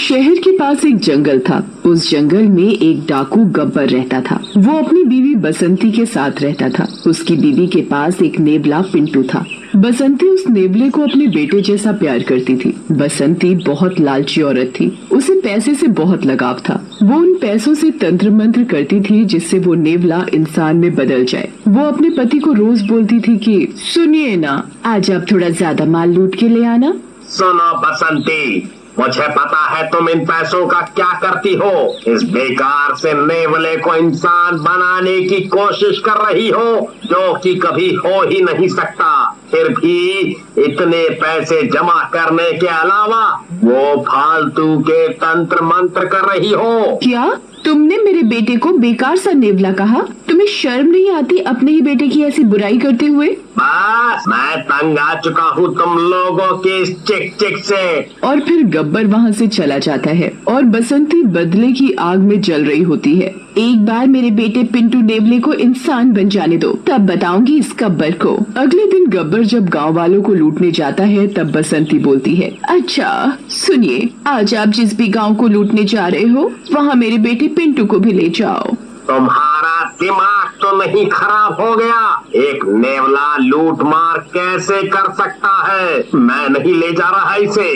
शहर के पास एक जंगल था। उस जंगल में एक डाकू गब्बर रहता था। वो अपनी बीवी बसंती के साथ रहता था। उसकी बीवी के पास एक नेवला पिंटू था। बसंती उस नेवले को अपने बेटे जैसा प्यार करती थी। बसंती बहुत लालची औरत थी। उसे पैसे से बहुत लगाव था। वो उन पैसों से तंत्र मंत्र करती थी जिससे वो नेवला इंसान में बदल जाए। वो अपने पति को रोज बोलती थी कि सुनिए ना, आज आप थोड़ा ज्यादा माल लूट के ले आना। सुनो बसंती, मुझे पता है तुम इन पैसों का क्या करती हो। इस बेकार से नेवले को इंसान बनाने की कोशिश कर रही हो, जो कि कभी हो ही नहीं सकता। फिर भी इतने पैसे जमा करने के अलावा वो फालतू के तंत्र मंत्र कर रही हो। क्या तुमने मेरे बेटे को बेकार सा नेवला कहा? तुम्हें शर्म नहीं आती अपने ही बेटे की ऐसी बुराई करते हुए? बस मैं तंग आ चुका हूँ तुम लोगों के इस चिक चिक से। और फिर गब्बर वहाँ से चला जाता है और बसंती बदले की आग में जल रही होती है। एक बार मेरे बेटे पिंटू नेवले को इंसान बन जाने दो, तब बताऊंगी इस गब्बर को। अगले दिन गब्बर जब गांव वालों को लूटने जाता है तब बसंती बोलती है, अच्छा सुनिए, आज आप जिस भी गांव को लूटने जा रहे हो वहाँ मेरे बेटे पिंटू को भी ले जाओ। तुम्हारा दिमाग तो नहीं खराब हो गया? एक नेवला लूट मार कैसे कर सकता है? मैं नहीं ले जा रहा इसे।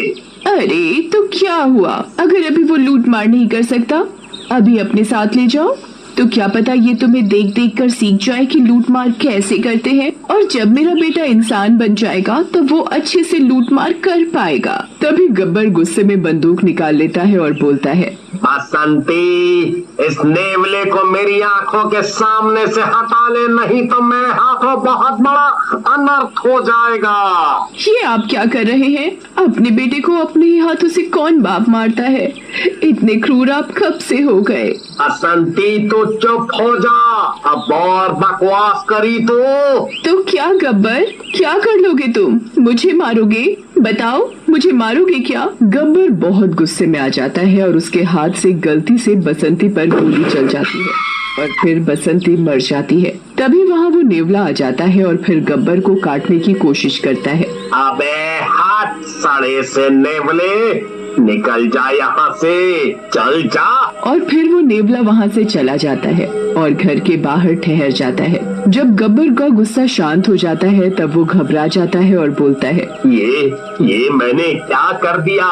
अरे तो क्या हुआ, अगर अभी वो लूट मार नहीं कर सकता, अभी अपने साथ ले जाओ, तो क्या पता ये तुम्हें देख देख कर सीख जाए कि लूट मार कैसे करते हैं। और जब मेरा बेटा इंसान बन जाएगा तो वो अच्छे से लूट मार कर पाएगा। तभी गब्बर गुस्से में बंदूक निकाल लेता है और बोलता है, बसंती, इस नेवले को मेरी आंखों के सामने से हटा ले, नहीं तो मेरे हाथों बहुत बड़ा अनर्थ हो जाएगा। ये आप क्या कर रहे हैं? अपने बेटे को अपने ही हाथों से कौन बाप मारता है? इतने क्रूर आप कब से हो गए? बसंती तो चुप हो जा, अब और बकवास करी तो क्या गब्बर, क्या कर लोगे तुम? मुझे मारोगे? बताओ, मुझे मारोगे क्या? गब्बर बहुत गुस्से में आ जाता है और उसके हाथ से गलती से बसंती पर गोली चल जाती है और फिर बसंती मर जाती है। तभी वहाँ वो नेवला आ जाता है और फिर गब्बर को काटने की कोशिश करता है। अबे हाथ सड़े से नेवले, निकल जा यहाँ से, चल जा। और फिर वो नेवला वहाँ से चला जाता है और घर के बाहर ठहर जाता है। जब गब्बर का गुस्सा शांत हो जाता है तब वो घबरा जाता है और बोलता है, ये मैंने क्या कर दिया?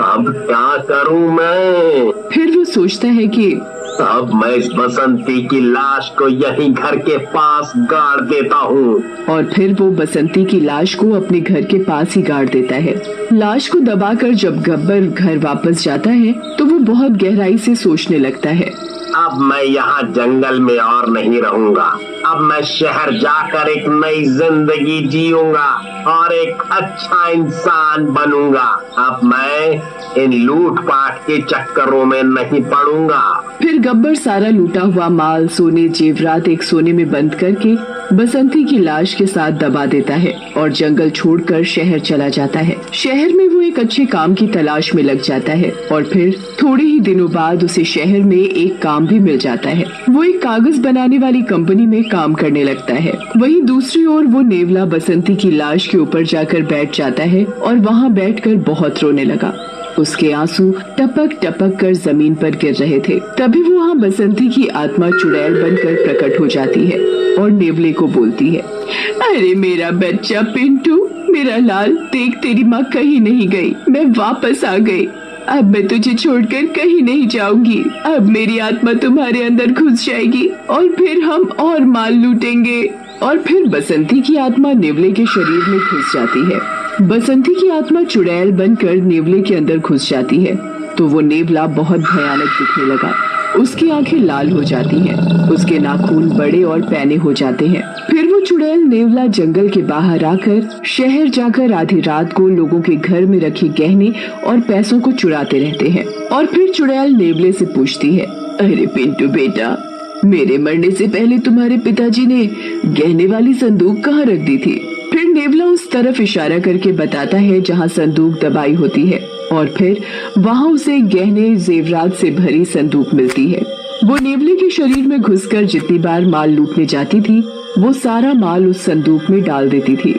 अब क्या करूँ मैं? फिर वो सोचता है कि अब मैं इस बसंती की लाश को यहीं घर के पास गाड़ देता हूँ। और फिर वो बसंती की लाश को अपने घर के पास ही गाड़ देता है। लाश को दबाकर जब गब्बर घर वापस जाता है तो वो बहुत गहराई से सोचने लगता है, अब मैं यहाँ जंगल में और नहीं रहूंगा। अब मैं शहर जाकर एक नई जिंदगी जीऊंगा और एक अच्छा इंसान बनूंगा। अब मैं इन लूटपाट के चक्करों में नहीं पड़ूंगा। फिर गब्बर सारा लूटा हुआ माल, सोने जेवरात एक सोने में बंद करके बसंती की लाश के साथ दबा देता है और जंगल छोड़कर शहर चला जाता है। शहर में वो एक अच्छे काम की तलाश में लग जाता है और फिर थोड़े ही दिनों बाद उसे शहर में एक काम भी मिल जाता है। वो एक कागज बनाने वाली कंपनी में काम करने लगता है। वहीं दूसरी ओर वो नेवला बसंती की लाश के ऊपर जाकर बैठ जाता है और वहाँ बैठकर बहुत रोने लगा। उसके आंसू टपक टपक कर जमीन पर गिर रहे थे। तभी वो वहाँ बसंती की आत्मा चुड़ैल बनकर प्रकट हो जाती है और नेवले को बोलती है, अरे मेरा बच्चा पिंटू, मेरा लाल, देख तेरी माँ कहीं नहीं गई, मैं वापस आ गई। अब मैं तुझे छोड़कर कहीं नहीं जाऊंगी। अब मेरी आत्मा तुम्हारे अंदर घुस जाएगी और फिर हम और माल लूटेंगे। और फिर बसंती की आत्मा नेवले के शरीर में घुस जाती है। बसंती की आत्मा चुड़ैल बनकर नेवले के अंदर घुस जाती है तो वो नेवला बहुत भयानक दिखने लगा। उसकी आंखें लाल हो जाती हैं, उसके नाखून बड़े और पैने हो जाते हैं। फिर वो चुड़ैल नेवला जंगल के बाहर आकर शहर जाकर आधी रात को लोगों के घर में रखे गहने और पैसों को चुराते रहते हैं। और फिर चुड़ैल नेवले से पूछती है, अरे पिंटू बेटा, मेरे मरने से पहले तुम्हारे पिताजी ने गहने वाली संदूक कहाँ रख दी थी? फिर नेवला उस तरफ इशारा करके बताता है जहाँ संदूक दबाई होती है और फिर वहाँ उसे गहने जेवरात से भरी संदूक मिलती है। वो नेवले के शरीर में घुसकर जितनी बार माल लूटने जाती थी वो सारा माल उस संदूक में डाल देती थी।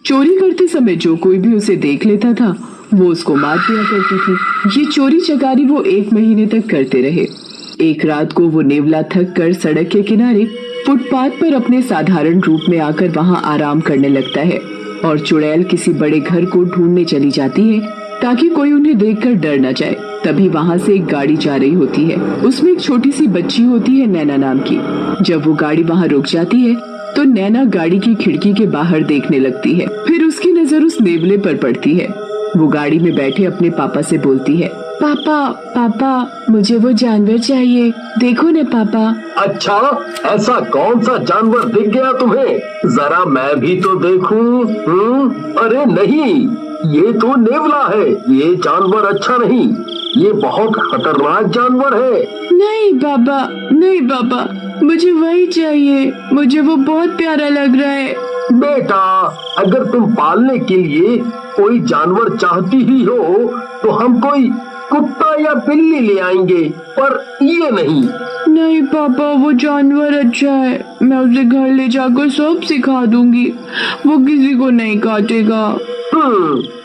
चोरी करते समय जो कोई भी उसे देख लेता था वो उसको मार दिया करती थी। ये चोरी चकारी वो 1 महीने तक करते रहे। एक रात को वो नेवला थक कर सड़क के किनारे फुटपाथ पर अपने साधारण रूप में आकर वहाँ आराम करने लगता है और चुड़ैल किसी बड़े घर को ढूंढने चली जाती है ताकि कोई उन्हें देखकर डर न जाए। तभी वहाँ से एक गाड़ी जा रही होती है। उसमें एक छोटी सी बच्ची होती है नैना नाम की। जब वो गाड़ी वहाँ रुक जाती है तो नैना गाड़ी की खिड़की के बाहर देखने लगती है। फिर उसकी नजर उस नेवले पर पड़ती है। वो गाड़ी में बैठे अपने पापा से बोलती है, पापा पापा मुझे वो जानवर चाहिए, देखो न पापा। अच्छा, ऐसा कौन सा जानवर दिख गया तुम्हें? जरा मैं भी तो देखूं। अरे नहीं, ये तो नेवला है। ये जानवर अच्छा नहीं, ये बहुत खतरनाक जानवर है। नहीं पापा, नहीं पापा, मुझे वही चाहिए, मुझे वो बहुत प्यारा लग रहा है। बेटा, अगर तुम पालने के लिए कोई जानवर चाहती ही हो तो हम कोई कुत्ता या बिल्ली ले आएंगे, पर ये नहीं। नहीं पापा, वो जानवर अच्छा है, मैं उसे घर ले जाकर सब सिखा दूंगी, वो किसी को नहीं काटेगा।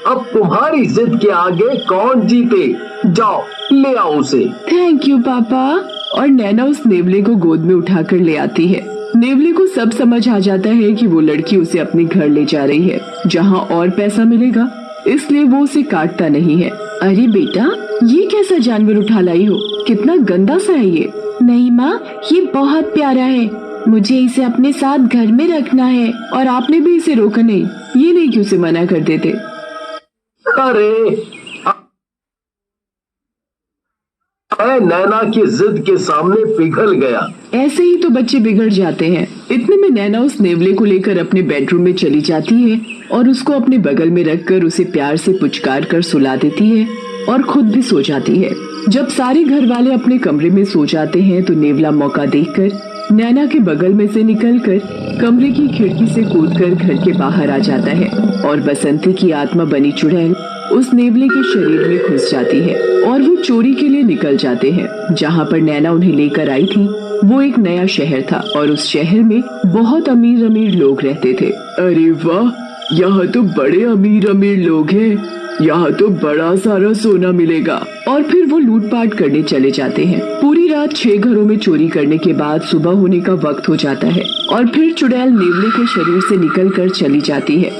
अब तुम्हारी जिद के आगे कौन जीते? जाओ ले आओ उसे। थैंक यू पापा। और नैना उस नेवले को गोद में उठाकर ले आती है। नेवले को सब समझ आ जाता है कि वो लड़की उसे अपने घर ले जा रही है, जहाँ और पैसा मिलेगा, इसलिए वो उसे काटता नहीं है। अरे बेटा, ये कैसा जानवर उठा लाई हो? कितना गंदा सा है ये। नहीं माँ, ये बहुत प्यारा है, मुझे इसे अपने साथ घर में रखना है। और आपने भी इसे रोका नहीं, ये नहीं कि उसे मना कर देते। अरे मैं नैना की जिद के सामने पिघल गया। ऐसे ही तो बच्चे बिगड़ जाते हैं। इतने में नैना उस नेवले को लेकर अपने बेडरूम में चली जाती है और उसको अपने बगल में रखकर उसे प्यार से पुचकार कर सुला देती है और खुद भी सो जाती है। जब सारे घर वाले अपने कमरे में सो जाते हैं तो नेवला मौका देखकर नैना के बगल में से निकलकर कमरे की खिड़की से कूदकर घर के बाहर आ जाता है और बसंती की आत्मा बनी चुड़ैल उस नेवले के शरीर में घुस जाती है और वो चोरी के लिए निकल जाते हैं। जहाँ पर नैना उन्हें लेकर आई थी वो एक नया शहर था और उस शहर में बहुत अमीर अमीर लोग रहते थे। अरे वाह, यहाँ तो बड़े अमीर अमीर लोग हैं, यहाँ तो बड़ा सारा सोना मिलेगा। और फिर वो लूटपाट करने चले जाते हैं। पूरी रात 6 घरों में चोरी करने के बाद सुबह होने का वक्त हो जाता है और फिर चुड़ैल नेवले के शरीर से निकलकर चली जाती है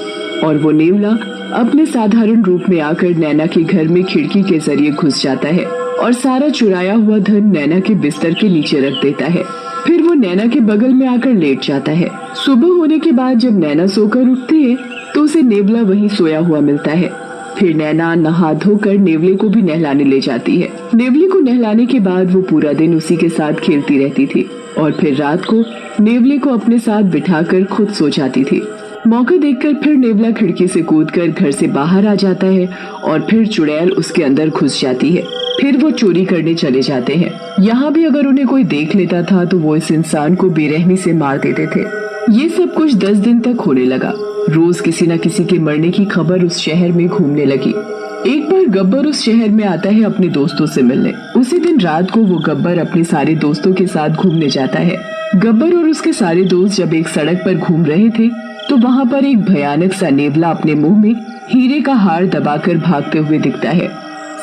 और वो नेवला अपने साधारण रूप में आकर नैना के घर में खिड़की के जरिए घुस जाता है और सारा चुराया हुआ धन नैना के बिस्तर के नीचे रख देता है। फिर वो नैना के बगल में आकर लेट जाता है। सुबह होने के बाद जब नैना सोकर उठती है तो उसे नेवला वहीं सोया हुआ मिलता है। फिर नैना नहा धोकर नेवले को भी नहलाने ले जाती है। नेवले को नहलाने के बाद वो पूरा दिन उसी के साथ खेलती रहती थी और फिर रात को नेवले को अपने साथ बिठाकर खुद सो जाती थी। मौका देखकर फिर नेवला खिड़की से कूदकर घर से बाहर आ जाता है और फिर चुड़ैल उसके अंदर घुस जाती है। फिर वो चोरी करने चले जाते हैं। यहाँ भी अगर उन्हें कोई देख लेता था तो वो इस इंसान को बेरहमी से मार देते थे। ये सब कुछ 10 दिन तक होने लगा। रोज किसी न किसी के मरने की खबर उस शहर में घूमने लगी। एक बार गब्बर उस शहर में आता है अपने दोस्तों से मिलने। उसी दिन रात को वो गब्बर अपने सारे दोस्तों के साथ घूमने जाता है। गब्बर और उसके सारे दोस्त जब एक सड़क पर घूम रहे थे तो वहाँ पर एक भयानक सा नेवला अपने मुंह में हीरे का हार दबाकर भागते हुए दिखता है।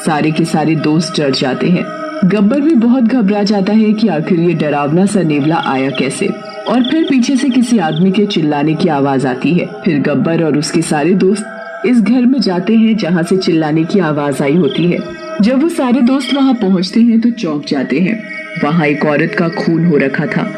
सारे के सारे दोस्त डर जाते हैं। गब्बर भी बहुत घबरा जाता है कि आखिर ये डरावना सा नेवला आया कैसे। और फिर पीछे से किसी आदमी के चिल्लाने की आवाज आती है। फिर गब्बर और उसके सारे दोस्त इस घर में जाते हैं जहाँ से चिल्लाने की आवाज आई होती है। जब वो सारे दोस्त वहाँ पहुँचते हैं तो चौंक जाते हैं। वहाँ एक औरत का खून हो रखा था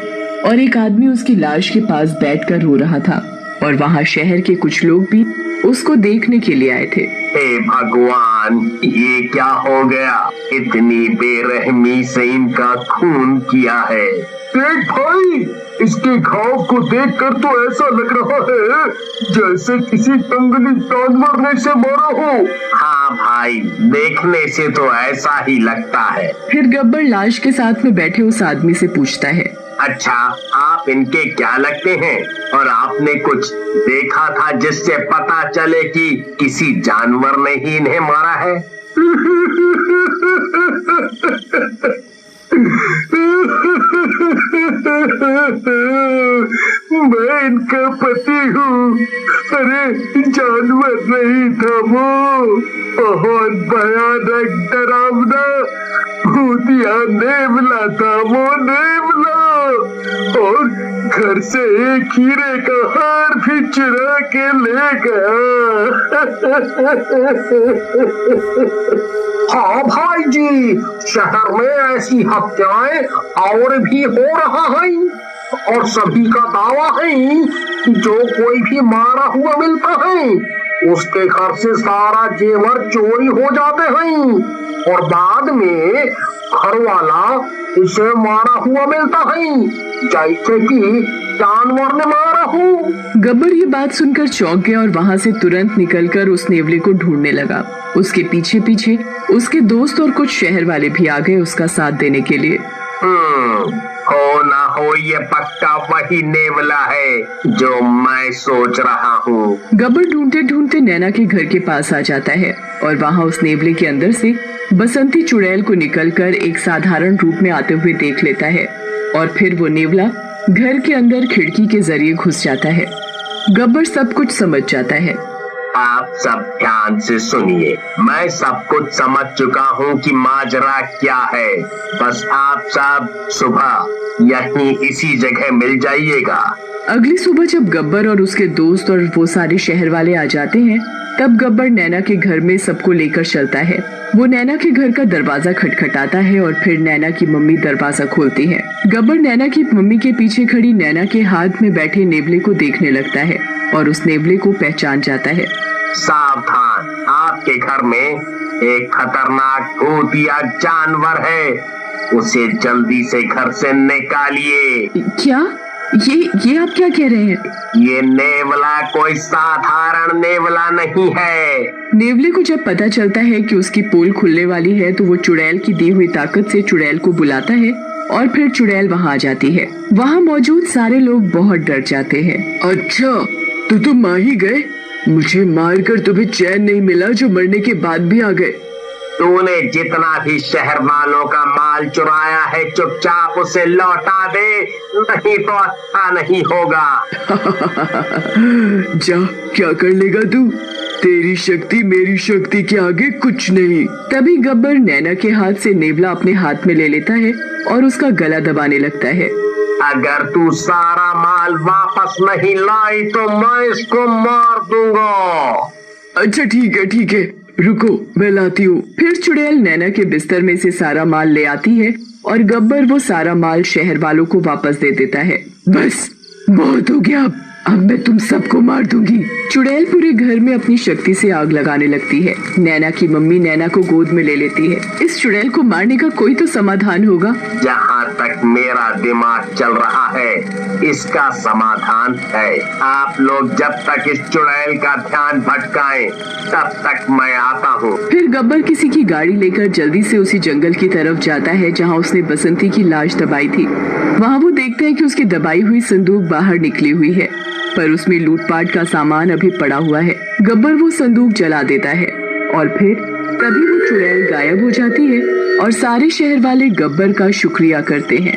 और एक आदमी उसकी लाश के पास बैठकर रो रहा था और वहाँ शहर के कुछ लोग भी उसको देखने के लिए आए थे। हे भगवान, ये क्या हो गया? इतनी बेरहमी से इनका खून किया है। देख भाई, इसके घाव को देखकर तो ऐसा लग रहा है जैसे किसी जंगली जानवर ने इसे मारा हो। हाँ भाई, देखने से तो ऐसा ही लगता है। फिर गब्बर लाश के साथ में बैठे उस आदमी से पूछता है, अच्छा, आप इनके क्या लगते हैं? और आपने कुछ देखा था जिससे पता चले कि किसी जानवर ने ही इन्हें मारा है? मैं इनका पति हूँ। अरे जानवर नहीं था वो। ओह, क्या नेवला था वो नेवला, और घर से एक हीरे का हार भी चुरा के ले गया। हाँ भाई जी, शहर में ऐसी हत्याएं और भी हो रहा है, और सभी का दावा है कि जो कोई भी मारा हुआ मिलता है उसके घर से सारा जेवर चोरी हो जाते हैं, और बाद में घर वाला उसे मारा हुआ मिलता है जैसे कि जानवर ने मारा हो। गब्बर ये बात सुनकर चौंक गया और वहाँ से तुरंत निकलकर उस नेवले को ढूंढने लगा। उसके पीछे पीछे उसके दोस्त और कुछ शहर वाले भी आ गए उसका साथ देने के लिए। हो ना हो ये पक्का वही नेवला है जो मैं सोच रहा हूँ। गब्बर ढूंढते ढूंढते नैना के घर के पास आ जाता है और वहाँ उस नेवले के अंदर से बसंती चुड़ैल को निकलकर एक साधारण रूप में आते हुए देख लेता है, और फिर वो नेवला घर के अंदर खिड़की के जरिए घुस जाता है। गब्बर सब कुछ समझ जाता है। आप सब ध्यान से सुनिए, मैं सब कुछ समझ चुका हूँ कि माजरा क्या है। बस आप सब सुबह यहीं इसी जगह मिल जाइएगा। अगली सुबह जब गब्बर और उसके दोस्त और वो सारे शहर वाले आ जाते हैं, तब गब्बर नैना के घर में सबको लेकर चलता है। वो नैना के घर का दरवाजा खटखटाता है और फिर नैना की मम्मी दरवाजा खोलती है। गब्बर नैना की मम्मी के पीछे खड़ी नैना के हाथ में बैठे नेवले को देखने लगता है और उस नेवले को पहचान जाता है। सावधान, आपके घर में एक खतरनाक भूत या जानवर है, उसे जल्दी से घर से निकालिए। क्या? ये आप क्या कह रहे हैं? ये नेवला कोई साधारण नेवला नहीं है। नेवले को जब पता चलता है कि उसकी पोल खुलने वाली है तो वो चुड़ैल की दी हुई ताकत से चुड़ैल को बुलाता है और फिर चुड़ैल वहाँ आ जाती है। वहाँ मौजूद सारे लोग बहुत डर जाते हैं। अच्छा, तो तुम आ ही गए? मुझे मारकर तुम्हें चैन नहीं मिला जो मरने के बाद भी आ गए। तूने जितना भी शहर वालों का माल चुराया है चुपचाप उसे लौटा दे, नहीं तो अच्छा नहीं होगा। जा, क्या कर लेगा तू? तेरी शक्ति मेरी शक्ति के आगे कुछ नहीं। तभी गब्बर नैना के हाथ से नेवला अपने हाथ में ले लेता है और उसका गला दबाने लगता है। अगर तू सारा माल वापस नहीं लाई तो मैं इसको मार दूंगा। अच्छा ठीक है, रुको मैं लाती हूँ। फिर चुड़ैल नैना के बिस्तर में से सारा माल ले आती है और गब्बर वो सारा माल शहर वालों को वापस दे देता है। बस बहुत हो गया, अब मैं तुम सबको मार दूंगी। चुड़ैल पूरे घर में अपनी शक्ति से आग लगाने लगती है। नैना की मम्मी नैना को गोद में ले लेती है। इस चुड़ैल को मारने का कोई तो समाधान होगा। जहाँ तक मेरा दिमाग चल रहा है इसका समाधान है। आप लोग जब तक इस चुड़ैल का ध्यान भटकाएं तब तक मैं आता हूँ। फिर गब्बर किसी की गाड़ी लेकर जल्दी से उसी जंगल की तरफ जाता है जहाँ उसने बसंती की लाश दबाई थी। वहाँ वो देखता है कि उसकी दबाई हुई संदूक बाहर निकली हुई है, पर उसमें लूटपाट का सामान अभी पड़ा हुआ है। गब्बर वो संदूक जला देता है और फिर तभी वो चुड़ैल गायब हो जाती है और सारे शहर वाले गब्बर का शुक्रिया करते हैं।